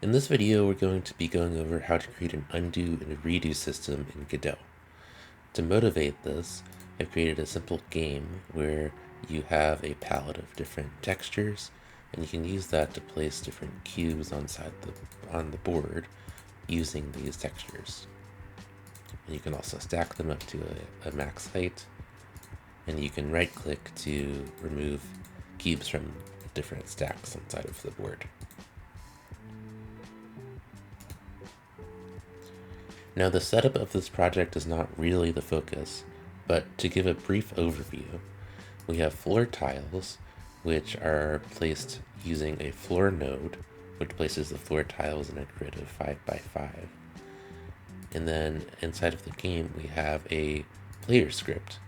In this video, we're going to be going over how to create an undo and redo system in Godot. To motivate this, I've created a simple game where you have a palette of different textures, and you can use that to place different cubes on the board using these textures. And you can also stack them up to a max height, and you can right-click to remove cubes from different stacks inside of the board. Now, the setup of this project is not really the focus, but to give a brief overview, we have floor tiles, which are placed using a floor node, which places the floor tiles in a grid of 5 by 5. And then inside of the game, we have a player script.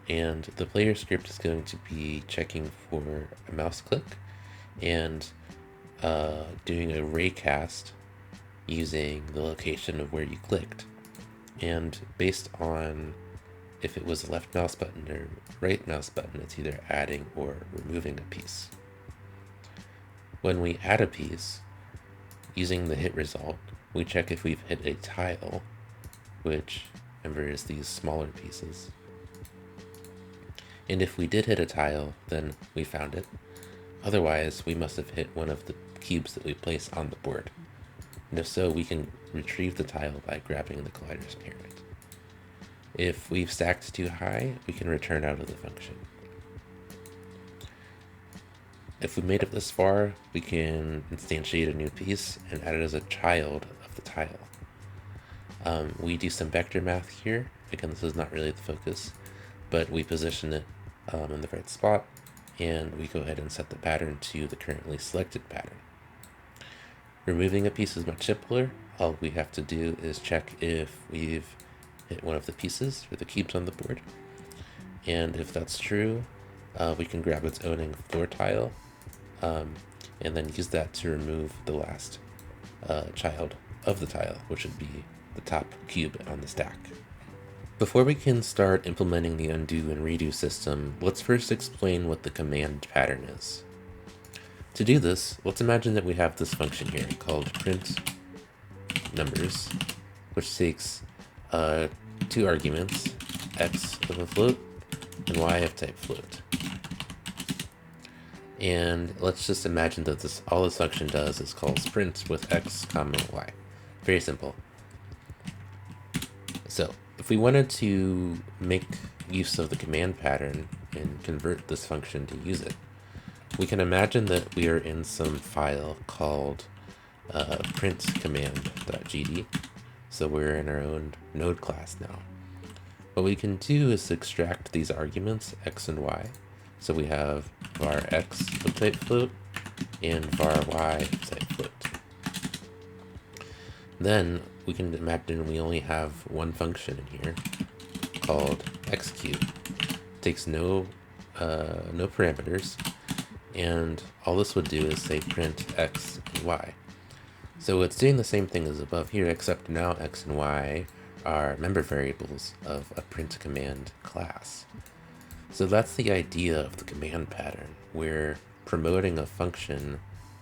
And the player script is going to be checking for a mouse click and doing a raycast using the location of where you clicked. And based on if it was a left mouse button or right mouse button, it's either adding or removing a piece. When we add a piece, using the hit result, we check if we've hit a tile, which, remember, is these smaller pieces. And if we did hit a tile, then we found it. Otherwise, we must have hit one of the cubes that we place on the board. And if so, we can retrieve the tile by grabbing the collider's parent. If we've stacked too high, we can return out of the function. If we made it this far, we can instantiate a new piece and add it as a child of the tile. We do some vector math here. Again, this is not really the focus, but we position it in the right spot, and we go ahead and set the pattern to the currently selected pattern. Removing a piece is much simpler. All we have to do is check if we've hit one of the pieces or the cubes on the board. And if that's true, we can grab its owning floor tile and then use that to remove the last child of the tile, which would be the top cube on the stack. Before we can start implementing the undo and redo system, let's first explain what the command pattern is. To do this, let's imagine that we have this function here called print numbers, which takes two arguments, x of a float and y of type float. And let's just imagine that all this function does is calls print with x comma y. Very simple. So if we wanted to make use of the command pattern and convert this function to use it, we can imagine that we are in some file called printcommand.gd. So we're in our own node class now. What we can do is extract these arguments, x and y. So we have var x of type float and var y of type float. Then we can imagine we only have one function in here called execute. It takes no parameters, and all this would do is say print x and y. So it's doing the same thing as above here, except now x and y are member variables of a print command class. So that's the idea of the command pattern. We're promoting a function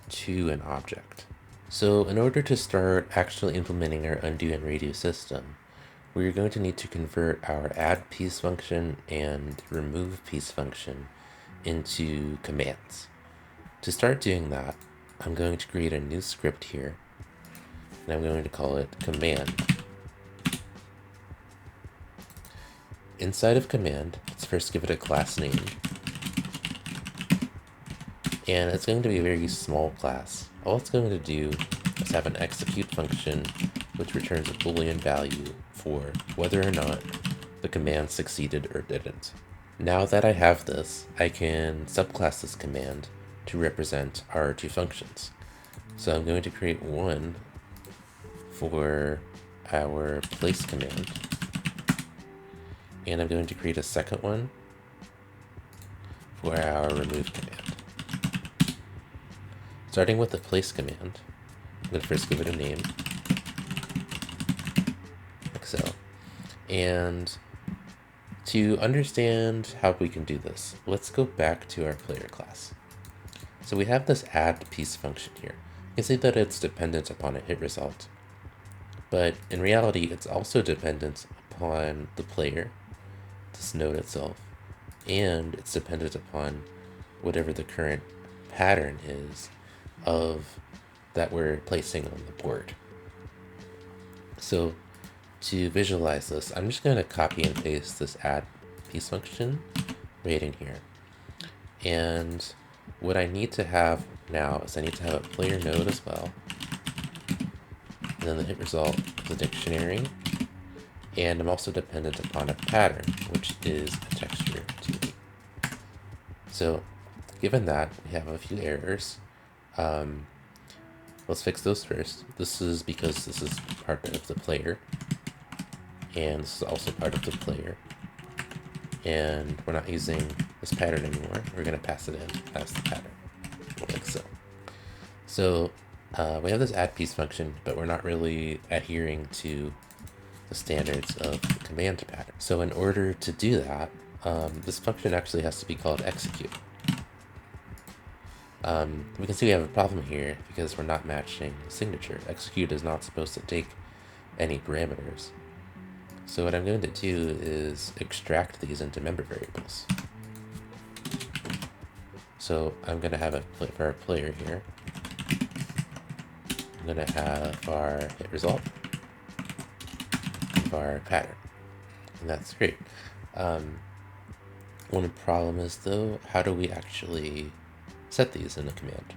to an object. So in order to start actually implementing our undo and redo system, we're going to need to convert our add piece function and remove piece function into commands. To start doing that, I'm going to create a new script here, and I'm going to call it command. Inside of command, let's first give it a class name. And it's going to be a very small class. All it's going to do is have an execute function which returns a Boolean value for whether or not the command succeeded or didn't. Now that I have this, I can subclass this command to represent our two functions. So I'm going to create one for our place command, and I'm going to create a second one for our remove command. Starting with the place command, I'm going to first give it a name, Excel, and to understand how we can do this, let's go back to our player class. So we have this add piece function here. can say that it's dependent upon a hit result, but in reality, it's also dependent upon the player, this node itself, and it's dependent upon whatever the current pattern is of that we're placing on the board. So to visualize this, I'm just going to copy and paste this add piece function right in here. And what I need to have now is I need to have a player node as well. And then the hit result is a dictionary. And I'm also dependent upon a pattern, which is a texture 2D. So given that, we have a few errors. Let's fix those first. This is because this is part of the player. And this is also part of the player. And we're not using this pattern anymore. We're going to pass it in as the pattern, like so. So we have this add piece function, but we're not really adhering to the standards of the command pattern. So in order to do that, this function actually has to be called execute. We can see we have a problem here because we're not matching the signature. Execute is not supposed to take any parameters. So what I'm going to do is extract these into member variables. So I'm going to have for our player here, I'm going to have our hit result, our pattern, and that's great. One problem is though, how do we actually set these in a command?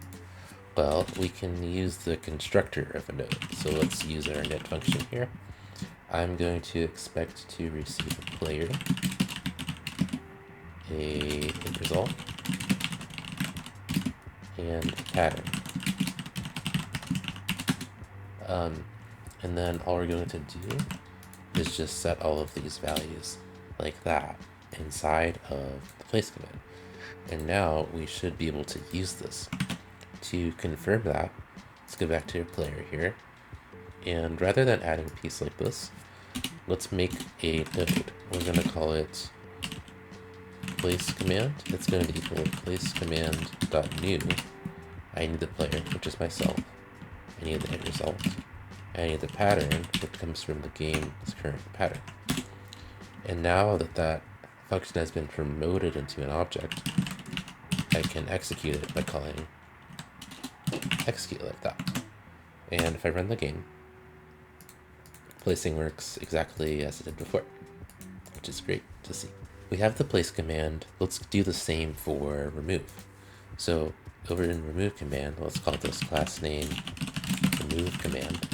Well, we can use the constructor of a node. So let's use our init function here. I'm going to expect to receive a player, a hit result, and a pattern. And then all we're going to do is just set all of these values like that inside of the place command. And now we should be able to use this. To confirm that, let's go back to your player here. And rather than adding a piece like this, let's make a node. We're going to call it place command. It's going to equal place command.new. I need the player, which is myself. I need the hit result. I need the pattern, which comes from the game's current pattern. And now that that function has been promoted into an object, I can execute it by calling execute like that. And if I run the game, placing works exactly as it did before, which is great to see. We have the place command. Let's do the same for remove. So over in remove command, let's call this class name remove command.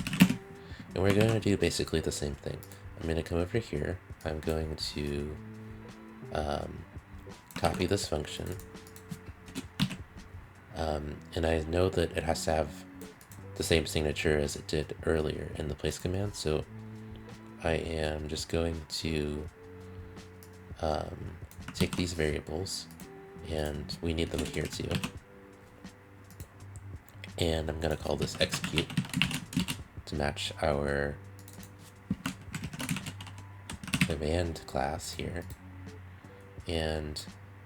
And we're going to do basically the same thing. I'm going to come over here. I'm going to copy this function. And I know that it has to have the same signature as it did earlier in the place command. So I am just going to take these variables, and we need them here too. And I'm going to call this execute to match our command class here. And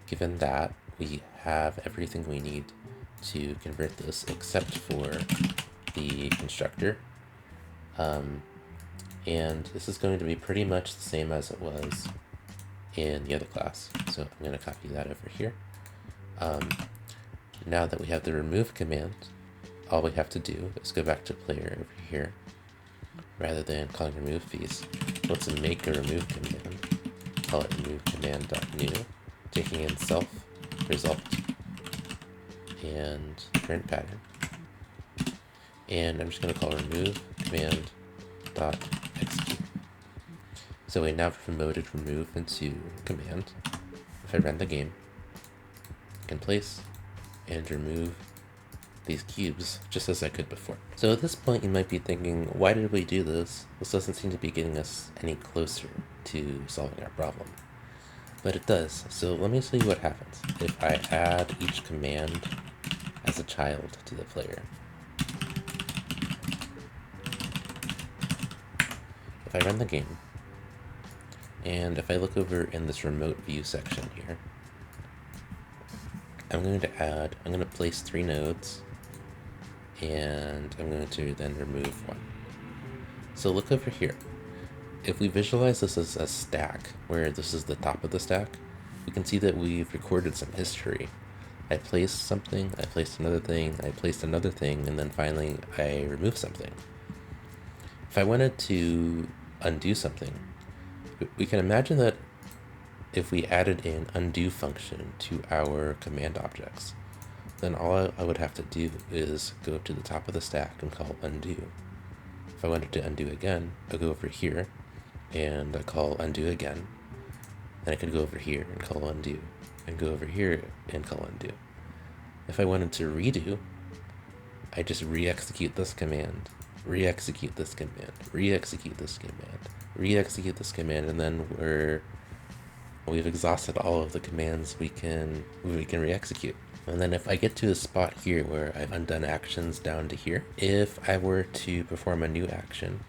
given that, we have everything we need to convert this except for the constructor. And this is going to be pretty much the same as it was in the other class. So I'm going to copy that over here. Now that we have the remove command, all we have to do is go back to player over here. Rather than calling remove piece, let's make a remove command. Call it remove command.new, taking in self, result, and current pattern. And I'm just going to call remove command.execute. So we now promoted remove into command. If I run the game, I can place and remove these cubes just as I could before. So at this point you might be thinking, why did we do this? This doesn't seem to be getting us any closer to solving our problem. But it does. So let me show you what happens if I add each command as a child to the player. If I run the game, and if I look over in this remote view section here, I'm going to place 3 nodes, and I'm going to then remove 1. So look over here. If we visualize this as a stack, where this is the top of the stack, we can see that we've recorded some history. I placed something, I placed another thing, I placed another thing, and then finally I removed something. If I wanted to undo something, we can imagine that if we added an undo function to our command objects, then all I would have to do is go to the top of the stack and call undo. If I wanted to undo again, I'll go over here and I call undo again. Then I could go over here and call undo, and go over here and call undo. If I wanted to redo, I just re-execute this command, re-execute this command, re-execute this command, re-execute this command, and then we've exhausted all of the commands we can re-execute. And then if I get to a spot here where I've undone actions down to here, if I were to perform a new action,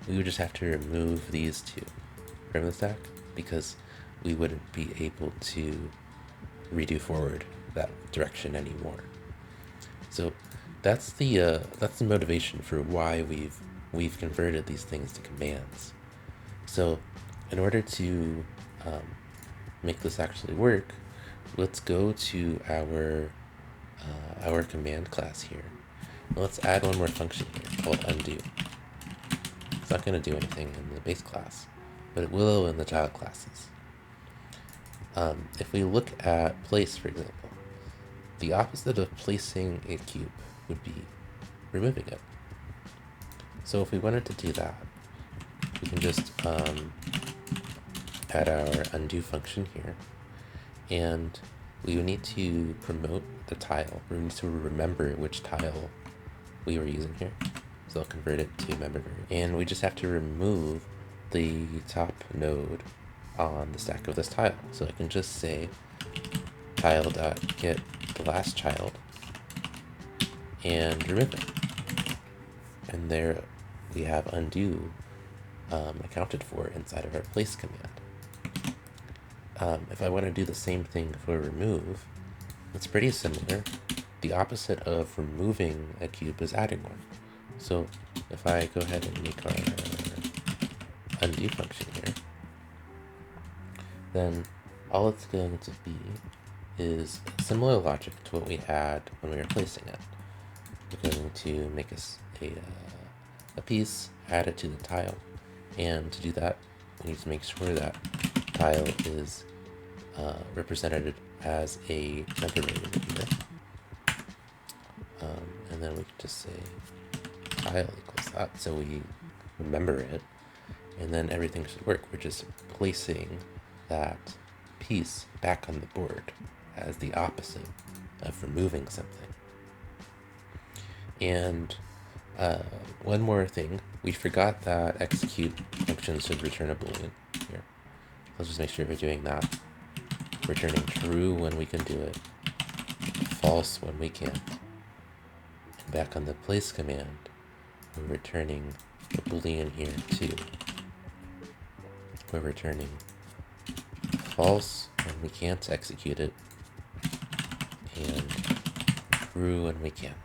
we would just have to remove these two from the stack, because we wouldn't be able to redo forward that direction anymore. So that's the motivation for why we've converted these things to commands. So in order to make this actually work, let's go to our command class here. Let's add one more function here called undo. It's not going to do anything in the base class, but it will in the child classes. If we look at place, for example, the opposite of placing a cube would be removing it. So if we wanted to do that, we can just add our undo function here, and we would need to promote the tile. We need to remember which tile we were using here. So I'll convert it to memory. And we just have to remove the top node on the stack of this tile. So I can just say tile.get the last child and remove it. And there we have undo accounted for inside of our place command. If I want to do the same thing for remove, it's pretty similar. The opposite of removing a cube is adding one. So if I go ahead and make our undo function here, then all it's going to be is similar logic to what we had when we were placing it. We're going to make a piece, add it to the tile, and to do that, we need to make sure that tile is represented as a member variable here. And then we can just say tile equals that, so we remember it, and then everything should work. We're just placing that piece back on the board as the opposite of removing something. And one more thing, we forgot that execute function should return a boolean here. Let's just make sure we're doing that. Returning true when we can do it, false when we can't. And back on the place command, we're returning the boolean here too. We're returning false when we can't execute it, and true when we can.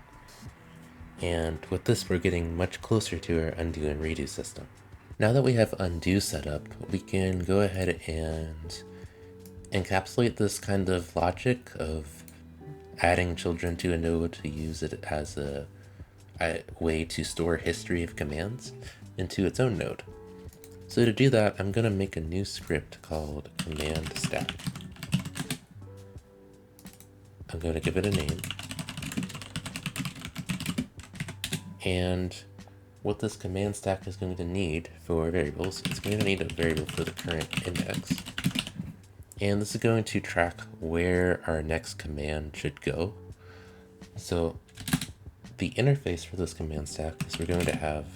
And with this, we're getting much closer to our undo and redo system. Now that we have undo set up, we can go ahead and encapsulate this kind of logic of adding children to a node to use it as a way to store history of commands into its own node. So to do that, I'm going to make a new script called command stack. I'm going to give it a name. And what this command stack is going to need for variables, it's going to need a variable for the current index. And this is going to track where our next command should go. So the interface for this command stack is we're going to have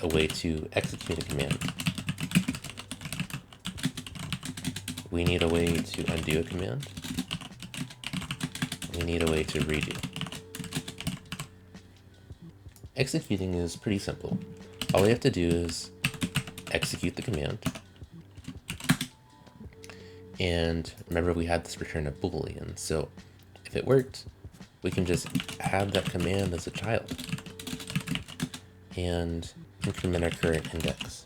a way to execute a command. We need a way to undo a command. We need a way to redo. Executing is pretty simple. All we have to do is execute the command. And remember, we had this return a boolean, so if it worked, we can just add that command as a child and increment our current index.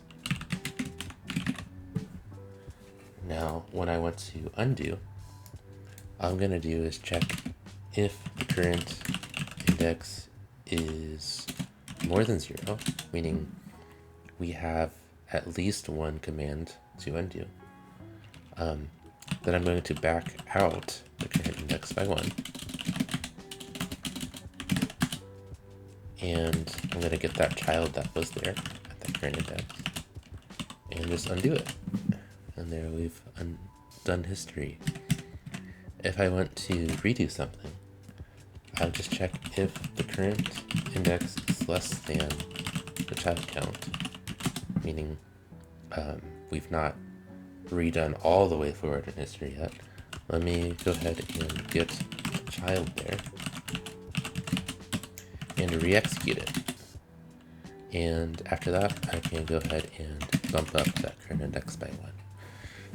Now, when I want to undo, all I'm going to do is check if the current index is more than 0, meaning we have at least one command to undo. Then I'm going to back out the current index by 1. And I'm going to get that child that was there at that current index and just undo it. And there we've undone history. If I want to redo something, I'll just check if the current index is less than the child count, meaning we've not redone all the way forward in history yet. Let me go ahead and get a child there and re-execute it. And after that, I can go ahead and bump up that current index by 1.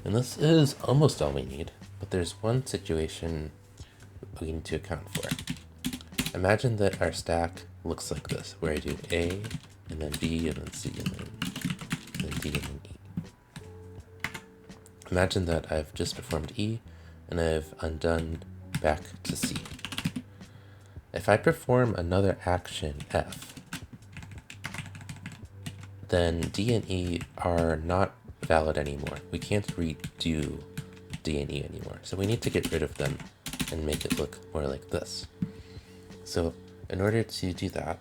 And this is almost all we need, but there's one situation we need to account for. Imagine that our stack looks like this, where I do A, and then B, and then C, and then D, and then E. Imagine that I've just performed E, and I've undone back to C. If I perform another action, F, then D and E are not valid anymore. We can't redo D and E anymore. So we need to get rid of them and make it look more like this. So in order to do that,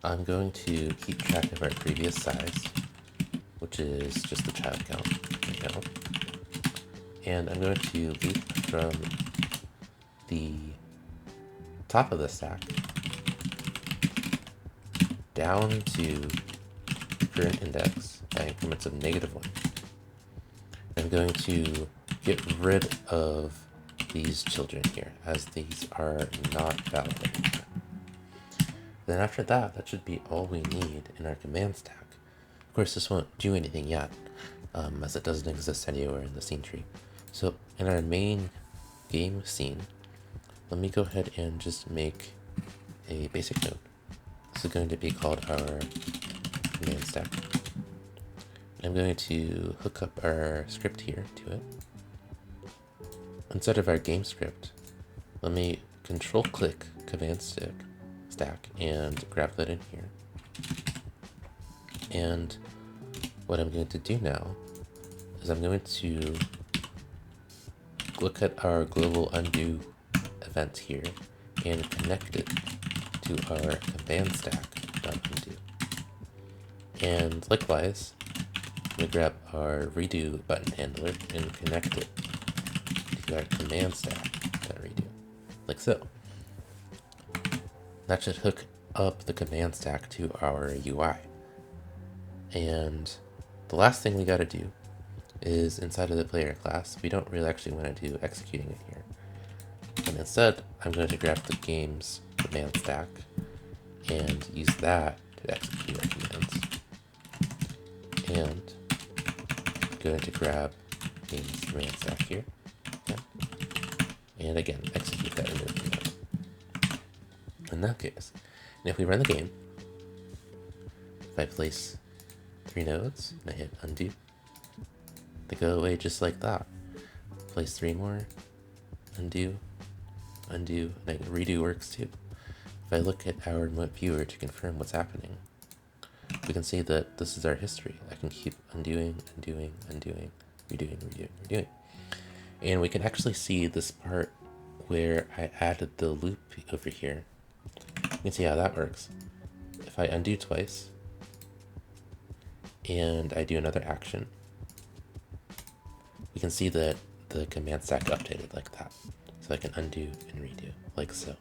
I'm going to keep track of our previous size, which is just the child count right now. And I'm going to loop from the top of the stack down to current index by increments of -1. I'm going to get rid of these children here, as these are not valid anymore. Then after that, that should be all we need in our command stack. Of course, this won't do anything yet, as it doesn't exist anywhere in the scene tree. So in our main game scene, let me go ahead and just make a basic node. This is going to be called our command stack. I'm going to hook up our script here to it. Instead of our game script, let me control click command stack and grab that in here. And what I'm going to do now is I'm going to look at our global undo event here and connect it to our command stack.undo. And likewise, I'm going to grab our redo button handler and connect it to our command stack.redo, like so. That should hook up the command stack to our UI. And the last thing we got to do is inside of the player class, we don't really actually want to do executing it here. And instead, I'm going to grab the game's command stack and use that to execute our commands. And I'm going to grab game's command stack here. And again, execute that into the command. In that case, and if we run the game, if I place 3 nodes and I hit undo, they go away just like that. Place 3 more, undo, undo, and redo works too. If I look at our remote viewer to confirm what's happening, we can see that this is our history. I can keep undoing, undoing, undoing, redoing, redoing, redoing. And we can actually see this part where I added the loop over here. You can see how that works. If I undo twice, and I do another action, we can see that the command stack updated like that. So I can undo and redo, like so.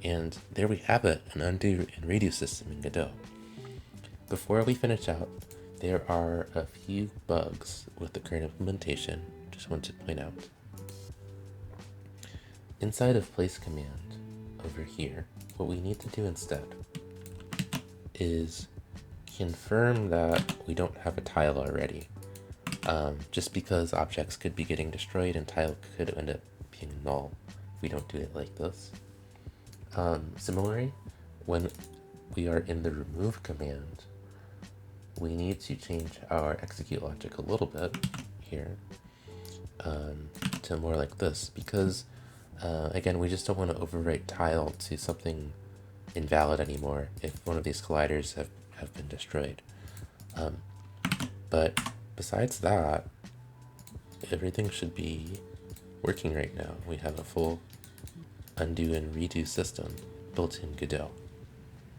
And there we have it, an undo and redo system in Godot. Before we finish out, there are a few bugs with the current implementation, just want to point out. Inside of place command over here, what we need to do instead is confirm that we don't have a tile already. Just because objects could be getting destroyed and tile could end up being null if we don't do it like this. Similarly, when we are in the remove command, we need to change our execute logic a little bit here to more like this, because again, we just don't want to overwrite tile to something invalid anymore if one of these colliders have been destroyed. But besides that, everything should be working right now. We have a full undo and redo system built in Godot.